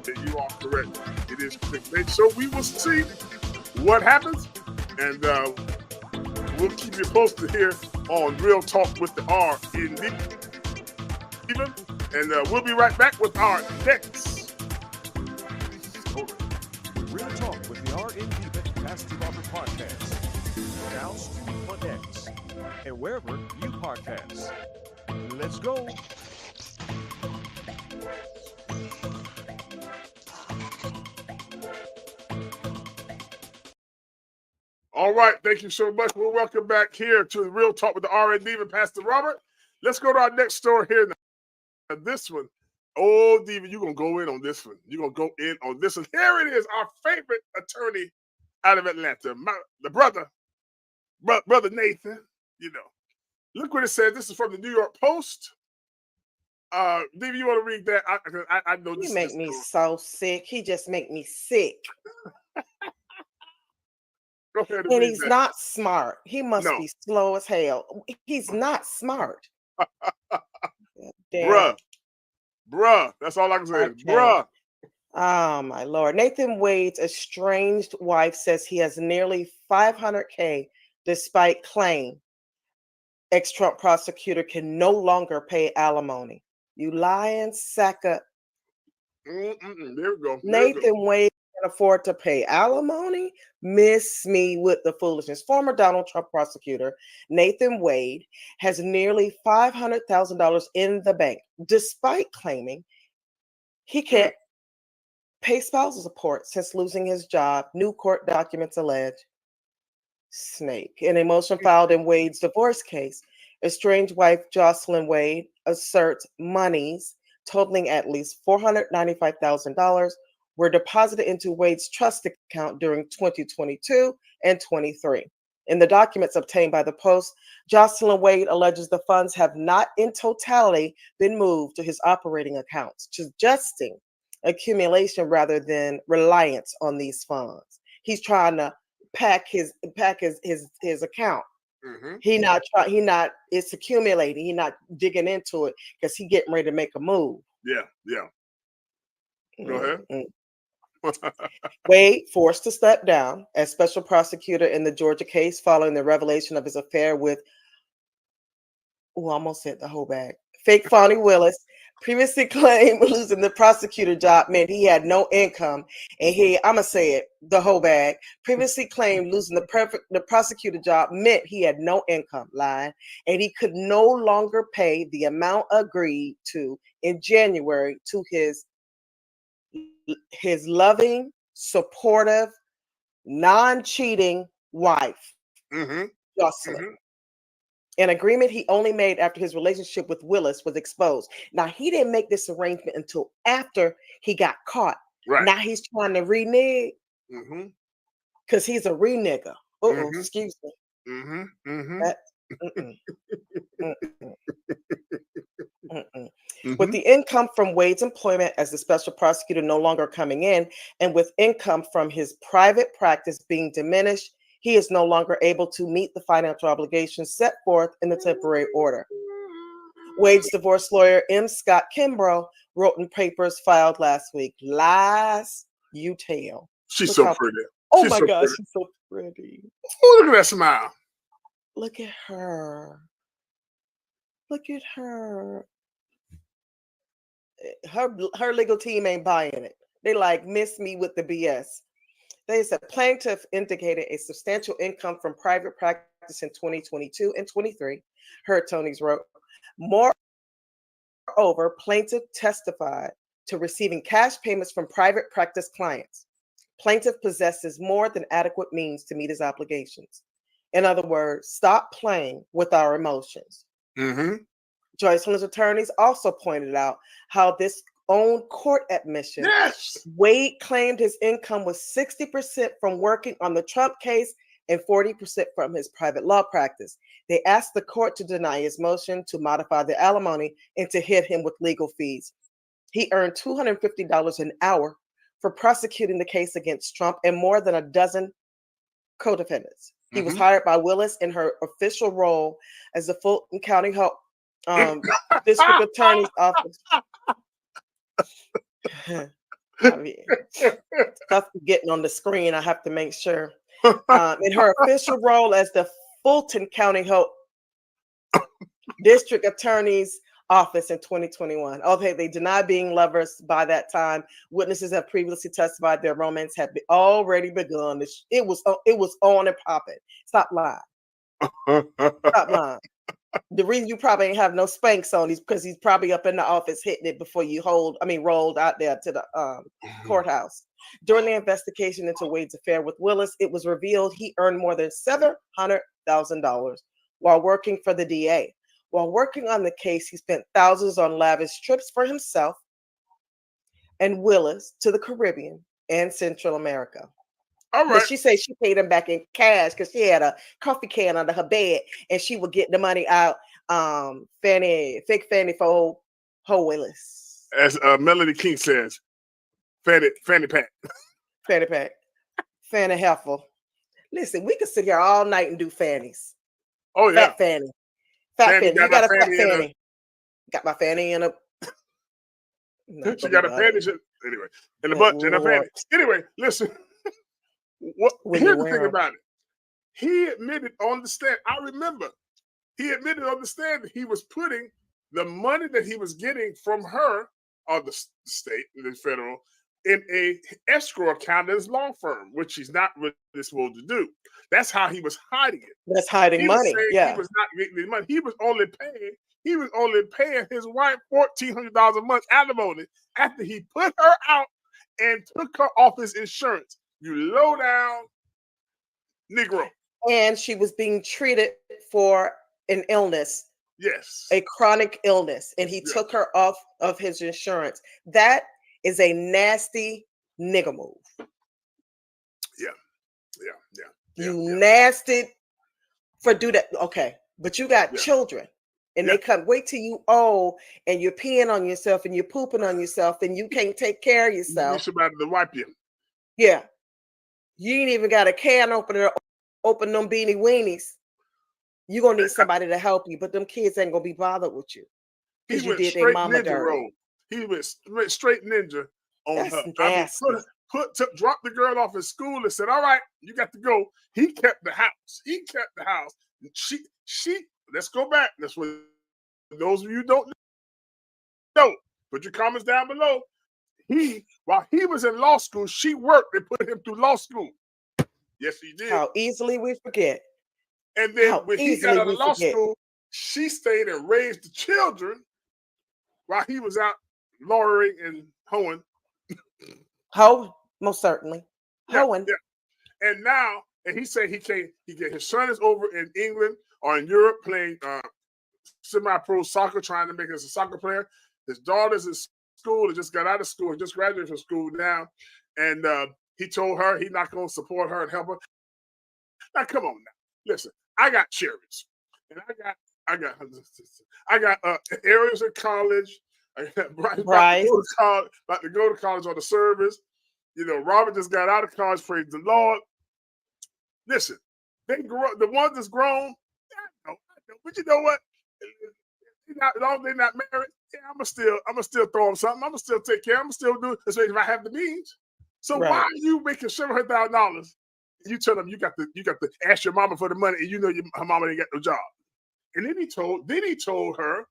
You are correct. It is clickbait. So we will see what happens, and we'll keep you posted here on Real Talk with the RN Diva, and we'll be right back with our next. Real Talk with the RN Diva Past the Robert podcast. Now streaming on X and wherever you podcast. Let's go. All right, thank you so much. We'll welcome back here to the Real Talk with the RN Diva, Pastor Robert. Let's go to our next story here. Now, this one, oh, Diva, you're going to go in on this one. You're going to go in on this one. Here it is, our favorite attorney out of Atlanta, the brother Nathan. You know, look what it says. This is from the New York Post. Diva, you want to read that? I know this. He make me so sick. He just make me sick. Go ahead and he's not smart. He must be slow as hell. He's not smart. Bruh. That's all I can say. Okay. Bruh. Oh, my Lord. Nathan Wade's estranged wife says he has nearly $500K despite claim ex-Trump prosecutor can no longer pay alimony. You lying sack up. There we go. Nathan Wade can afford to pay alimony? Miss me with the foolishness. Former Donald Trump prosecutor Nathan Wade has nearly $500,000 in the bank, despite claiming he can't pay spousal support since losing his job. New court documents allege. Snake. In a motion filed in Wade's divorce case, estranged wife Jocelyn Wade asserts monies totaling at least $495,000 were deposited into Wade's trust account during 2022 and 23. In the documents obtained by the Post, Jocelyn Wade alleges the funds have not in totality been moved to his operating accounts, suggesting accumulation rather than reliance on these funds. He's trying to pack his account. Mm-hmm. It's accumulating. He's not digging into it because he's getting ready to make a move. Yeah. Go ahead. Wade forced to step down as special prosecutor in the Georgia case following the revelation of his affair with, almost hit the whole bag, fake Fonnie Willis. Previously claimed losing the prosecutor job meant he had no income. And I'm going to say it, the whole bag. Previously claimed losing the prosecutor job meant he had no income, lying, and he could no longer pay the amount agreed to in January to his loving, supportive, non-cheating wife, Jocelyn. Mm-hmm. An agreement he only made after his relationship with Willis was exposed. Now, he didn't make this arrangement until after he got caught. Right. Now he's trying to renege because he's a renegger. Excuse me. With the income from Wade's employment as the special prosecutor no longer coming in, and with income from his private practice being diminished, he is no longer able to meet the financial obligations set forth in the temporary order. Wade's divorce lawyer, M. Scott Kimbrough, wrote in papers filed last week, lies you tell. She's so pretty. Oh my gosh, she's so pretty. Oh, look at that smile. Look at her. Look at her. Her legal team ain't buying it. They like, miss me with the BS. They said plaintiff indicated a substantial income from private practice in 2022 and 23. Her attorneys wrote. Moreover, plaintiff testified to receiving cash payments from private practice clients. Plaintiff possesses more than adequate means to meet his obligations. In other words, stop playing with our emotions. Jocelyn's attorneys also pointed out how this own court admission. Yes. Wade claimed his income was 60% from working on the Trump case and 40% from his private law practice. They asked the court to deny his motion to modify the alimony and to hit him with legal fees. He earned $250 an hour for prosecuting the case against Trump and more than a dozen co-defendants. He was hired by Willis in her official role as the Fulton County District Attorney's Office. I mean, stuff getting on the screen. I have to make sure. In her official role as the Fulton County District Attorney's Office in 2021. Okay, they denied being lovers by that time. Witnesses have previously testified their romance had already begun. It was on and popping. Stop lying. Stop lying. The reason you probably ain't have no Spanx on is because he's probably up in the office hitting it before you rolled out there to the courthouse. During the investigation into Wade's affair with Willis, it was revealed he earned more than $700,000 while working for the DA. While working on the case, he spent thousands on lavish trips for himself and Willis to the Caribbean and Central America. All right. But she said she paid him back in cash because she had a coffee can under her bed and she would get the money out. Fake Fanny for Ho Willis. As Melody King says, Fanny Pack. Fanny Pack. Fanny Heffel. Listen, we could sit here all night and do fannies. Oh, yeah. Fat Fanny. Fat Fanny. You got a fat Fanny. Got my Fanny in a. She got a panty. Anyway, in the butt, in a panty. Anyway, listen. Here's the thing about it. He admitted on the stand. I remember he admitted on the stand that he was putting the money that he was getting from her, or the state, the federal, in a escrow account at his law firm, which he's not really supposed to do. That's how he was hiding it. That's hiding money. Yeah, he was not getting the money. He was only paying his wife $1,400 a month alimony after he put her out and took her off his insurance. You low down Negro. And she was being treated for an illness. Yes. A chronic illness. And he took her off of his insurance. That is a nasty nigga move. Yeah. You nasty for do that. Okay. But you got children. And they come, wait till you old and you're peeing on yourself and you're pooping on yourself and you can't take care of yourself. You need somebody to wipe you. Yeah. You ain't even got a can opener, open them beanie weenies. You're going to need somebody to help you, but them kids ain't going to be bothered with you. He went straight ninja roll. He went straight ninja on her. Nasty. Dropped the girl off at school and said, all right, you got to go. He kept the house. She, let's go back. That's what those of you don't know. Put your comments down below. While he was in law school, she worked and put him through law school. Yes, he did. How easily we forget. And then when he got out of law school, she stayed and raised the children while he was out lawyering and hoeing. Most certainly. Hoeing. Yeah. And he said his son is over in England or in Europe playing semi-pro soccer, trying to make us a soccer player. His daughter's in school, just got out of school, just graduated from school now. And he told her he's not going to support her and help her. Now, come on now. Listen, I got chariots. And I got areas in college. I got Bryce about to go to college on the service. You know, Robert just got out of college, praise the Lord. Listen, they grow the ones that's grown, I know. But you know what? They're not married. Yeah, I'm gonna still throw them something. I'm gonna still take care. I'm gonna still do it, especially if I have the means. So why are you making $700,000? You tell them you got to ask your mama for the money, and you know her mama ain't got no job. And then he told her,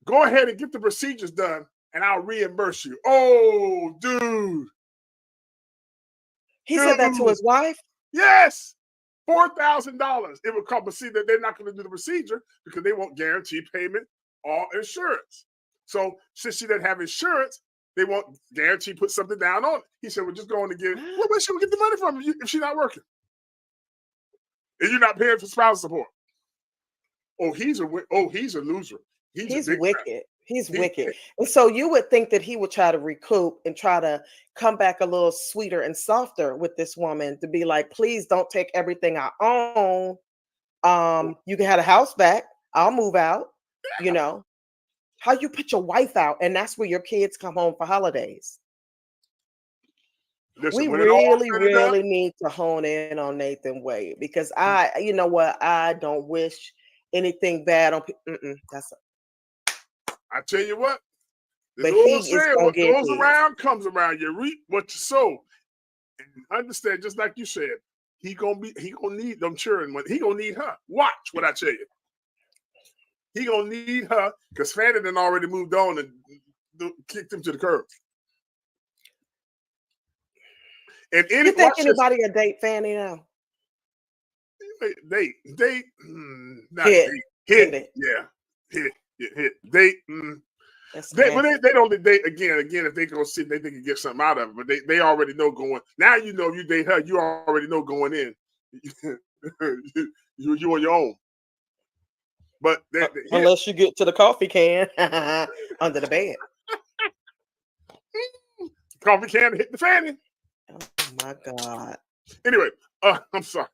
go ahead and get the procedures done, and I'll reimburse you. Oh, dude. He said that to his wife? Yes. $4,000 it would cost, but see that they're not going to do the procedure because they won't guarantee payment or insurance. So since she doesn't have insurance, they won't guarantee put something down on it. He said, "We're just going to give. Well, where's she going to get the money from if she's not working? And you're not paying for spousal support? Oh, he's a loser. He's wicked. He's wicked. And so you would think that he would try to recoup and try to come back a little sweeter and softer with this woman to be like, please don't take everything I own. You can have a house back. I'll move out. Yeah. You know, how you put your wife out and that's where your kids come home for holidays. Listen, we really need to hone in on Nathan Wade because you know what? I don't wish anything bad on people. I tell you what, This But old he is saying, gonna what get goes his. around comes around. You reap what you sow. And understand, just like you said, he gonna need them children. He gonna need her. Watch what I tell you. He gonna need her because Fanny done already moved on and kicked him to the curb. And You think anybody will date Fanny now? Date, not Hit. date, Hit it. yeah, hit, date. They don't date again. If they go see, they can get something out of it. But they already know going. Now you know you date her. You already know going in. you on your own. But unless you get to the coffee can under the bed. Coffee can hit the Fanny. Oh my God. Anyway, I'm sorry.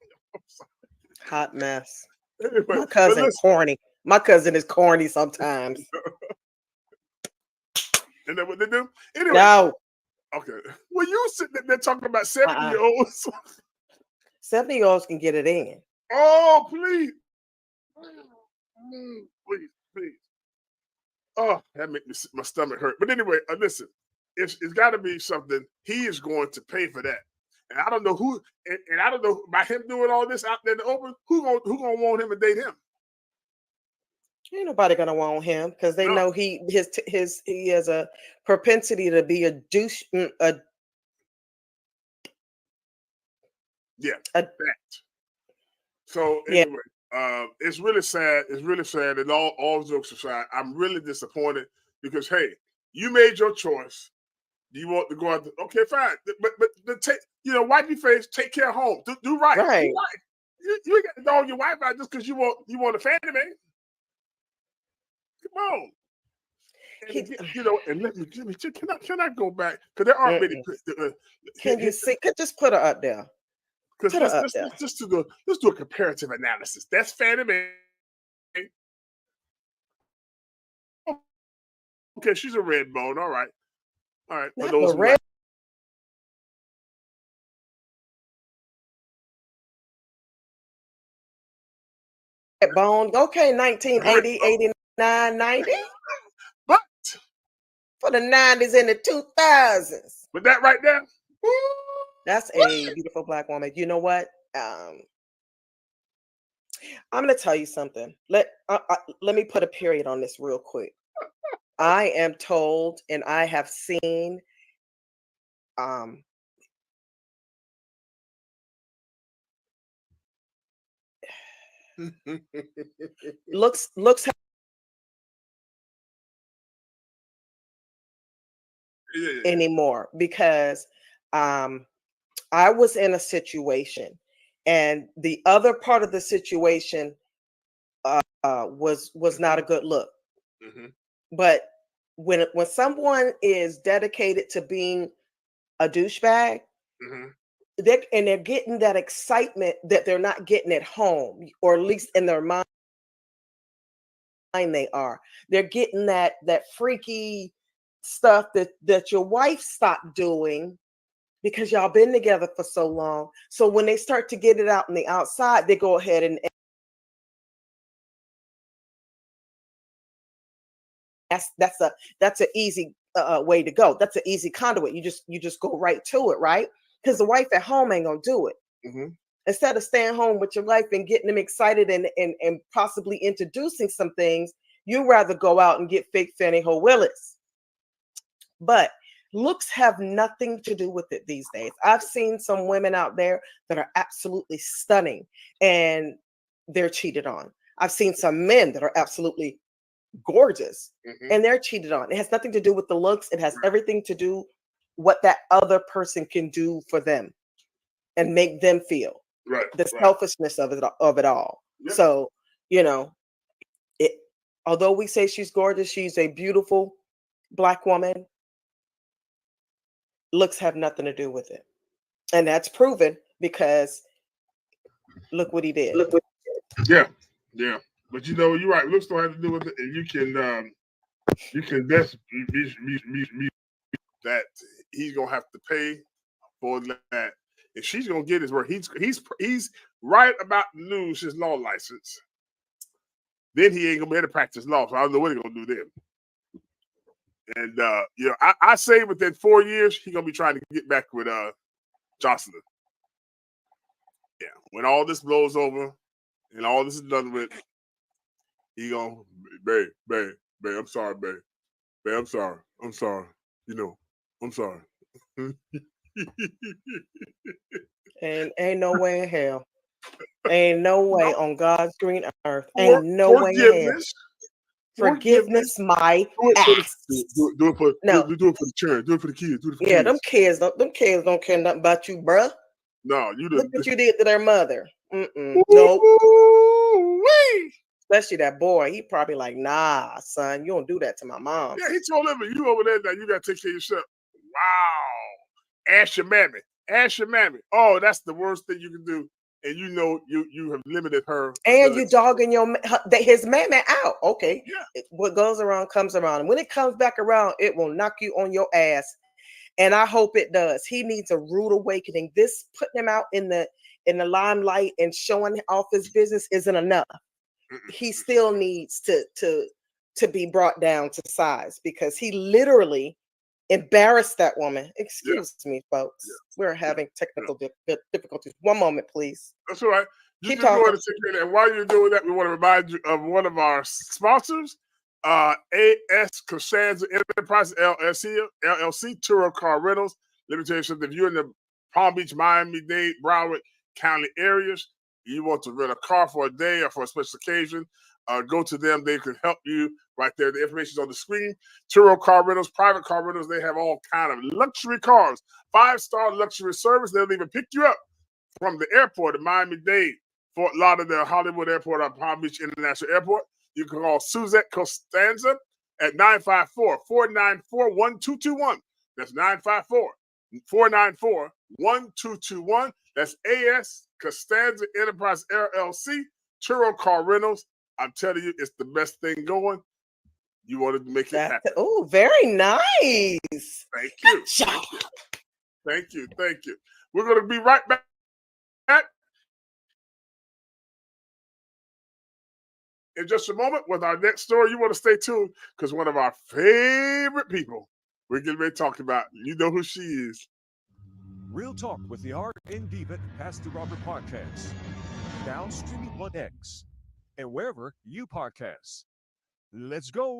Hot mess. Anyway, my cousin corny. My cousin is corny sometimes. Isn't that what they do? Anyway. No. Okay. Well, you sitting there talking about 70-year-olds. 70-year-olds can get it in. Oh, please. Please. Oh, that makes my stomach hurt. But anyway, listen, it's got to be something. He is going to pay for that. And I don't know who, and I don't know by him doing all this out there in the open, who gonna want him to date him? Ain't nobody gonna want him because they know he has a propensity to be a douche. So anyway, it's really sad. It's really sad. And all jokes aside, I'm really disappointed because hey, you made your choice. You want to go out? Okay, fine. But take wipe your face. Take care of home. Do right. Right. You ain't got to dog your wife out just because you want a family man. Come on. And let me can I go back because there aren't many. Can you see? Could just put her up there. Because let's do a comparative analysis. That's Fannie Mae. Okay, she's a red bone. All right. For those who like. Bone. Okay, 1980, 89, 90. But for the 90s and the 2000s. But that right there. That's a beautiful black woman. You know what? I'm going to tell you something. Let me put a period on this real quick. I am told, and I have seen, looks anymore because I was in a situation, and the other part of the situation was not a good look. Mm-hmm. But when someone is dedicated to being a douchebag, mm-hmm. they're getting that excitement that they're not getting at home, or at least in their mind they are. They're getting that freaky stuff that your wife stopped doing because y'all been together for so long. So when they start to get it out in the outside, they go ahead and that's an easy way to go. That's an easy conduit. You just go right to it, right? Because the wife at home ain't gonna do it. Mm-hmm. Instead of staying home with your wife and getting them excited and possibly introducing some things, you rather go out and get fake Fannie Ho Willis. But looks have nothing to do with it these days. I've seen some women out there that are absolutely stunning and they're cheated on. I've seen some men that are absolutely gorgeous and they're cheated on. It has nothing to do with the looks. It has everything to do what that other person can do for them and make them feel. The selfishness of it all. Yep. So, although we say she's gorgeous, she's a beautiful black woman. Looks have nothing to do with it. And that's proven because look what he did. Yeah. But you're right. Looks don't have to do with it. And you can best be that he's gonna have to pay for that. And she's gonna get his work. He's right about to lose his law license. Then he ain't gonna be able to practice law. So I don't know what he's gonna do then. And you know, I say within 4 years he's gonna be trying to get back with Jocelyn. Yeah, when all this blows over and all this is done with, he gonna, babe, I'm sorry, babe, I'm sorry, you know, I'm sorry. And ain't no way in hell. Ain't no way on God's green earth. Ain't no way in hell. Forgiveness, my ass. Do it for the children. Do it for the kids. Do it for the kids. Them kids don't care nothing about you, bruh. No, look what you did to their mother. Nope. Especially that boy. He probably like, nah, son, you don't do that to my mom. Yeah, he told him, you over there now, you gotta take care of yourself. Wow. Ask your mammy. Ask your mammy. Oh, that's the worst thing you can do. And you know you have limited her. And you dogging his mammy out. Okay. Yeah. What goes around comes around. And when it comes back around, it will knock you on your ass. And I hope it does. He needs a rude awakening. This putting him out in the limelight and showing off his business isn't enough. He still needs to be brought down to size, because he literally embarrassed that woman. Excuse me, folks. We're having technical difficulties. One moment, please. That's all right. You Keep can go talking. ahead and take care of that. While you're doing that, we want to remind you of one of our sponsors, AS Costanza Enterprise LLC, Turo Car Rentals. Let me tell you something. If you're in the Palm Beach, Miami-Dade, Broward County areas, you want to rent a car for a day or for a special occasion, go to them. They can help you right there. The information is on the screen. Turo Car Rentals, private car rentals. They have all kind of luxury cars, 5-star luxury service. They'll even pick you up from the airport at Miami-Dade, Fort Lauderdale, Hollywood Airport, or Palm Beach International Airport. You can call Suzette Costanza at 954-494-1221. That's 954-494-1221. That's AS Costanza Enterprise LLC, Turo Car Rentals. I'm telling you, it's the best thing going. You wanted to make it happen. Oh, very nice. Thank you. Thank you. We're going to be right back. In just a moment with our next story. You want to stay tuned, because one of our favorite people we're getting ready to talk about, you know who she is. Real Talk with the RN Diva Pastor Robert podcast. Now streaming on X and wherever you podcast. Let's go.